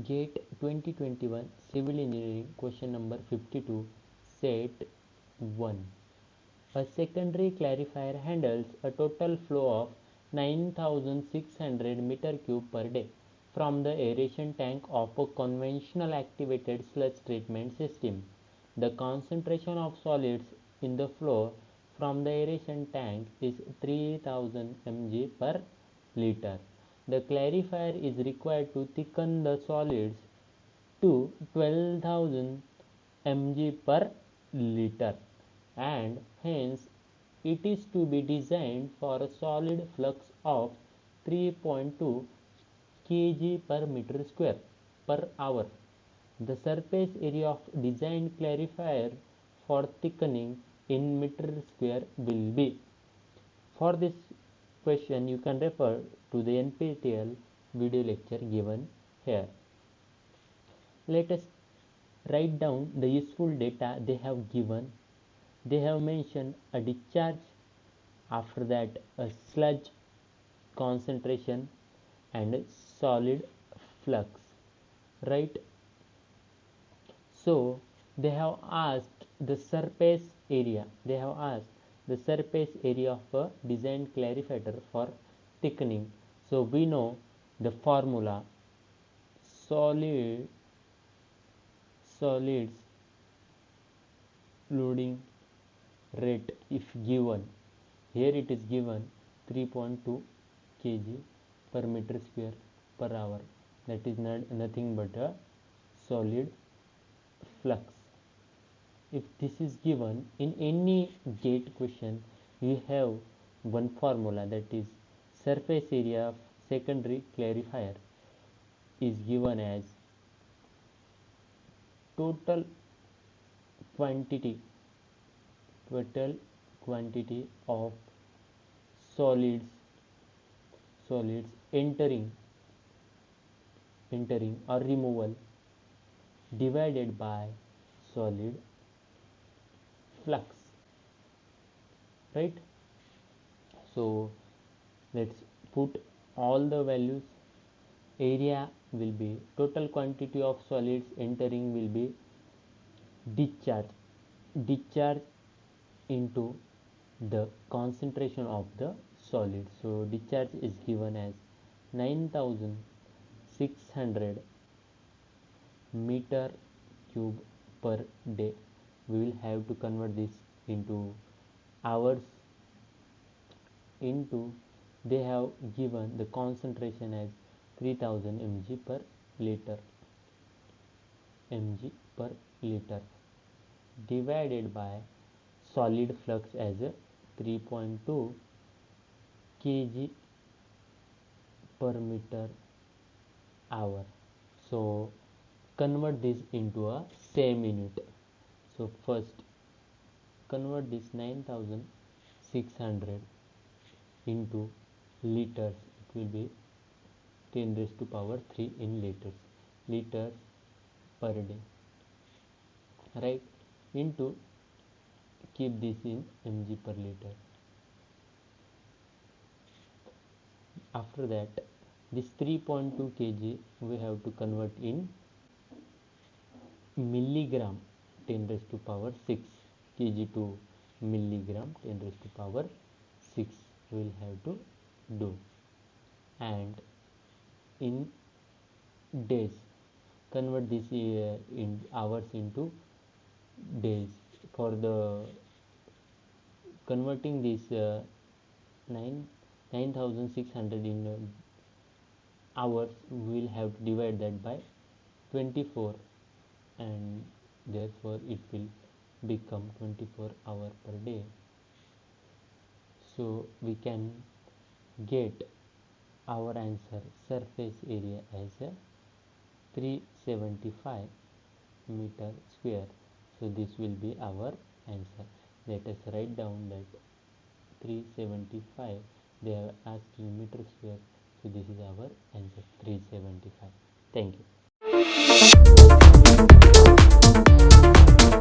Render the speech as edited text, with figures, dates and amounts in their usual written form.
GATE 2021 Civil Engineering question number 52 set 1. A secondary clarifier handles a total flow of 9600 meter cube per day from the aeration tank of a conventional activated sludge treatment system. The concentration of solids in the flow from the aeration tank is 3000 mg per liter. The clarifier is required to thicken the solids to 12,000 mg per liter, and hence it is to be designed for a solid flux of 3.2 kg per meter square per hour. The surface area of designed clarifier for thickening in meter square will be. For this question you can refer to the NPTEL video lecture given here. Let us write down the useful data they have given. They have mentioned a discharge, after that a sludge concentration and a solid flux, right? So they have asked the surface area. They have asked the surface area of a designed clarifier for thickening. So we know the formula: solids loading rate, if given, here it is given 3.2 kg per meter square per hour, that is nothing but a solid flux. If this is given in any GATE question, you have one formula, that is surface area of secondary clarifier is given as total quantity of solids entering or removal divided by solid flux, right? So let's put all the values. Area will be total quantity of solids entering will be discharge into the concentration of the solid. So discharge is given as 9600 meter cube per day. We will have to convert this into hours. Into, they have given the concentration as 3000 mg per liter, divided by solid flux as 3.2 kg per meter hour. So convert this into a same unit. So first convert this 9600 into liters. It will be 10 raised to power 3 in liters per day, right? Into, keep this in mg per liter. After that, this 3.2 kg we have to convert in milligram, 10 raised to power 6 kg to milligram, 10 raised to power 6 we will have to do. And in days, convert this in hours into days. For the converting this 9600 in hours, we will have to divide that by 24, and therefore it will become 24 hours per day. So we can get our answer surface area as 375 meter square. So this will be our answer. Let us write down that 375, they have asked in meter square, so this is our answer, 375. Thank you.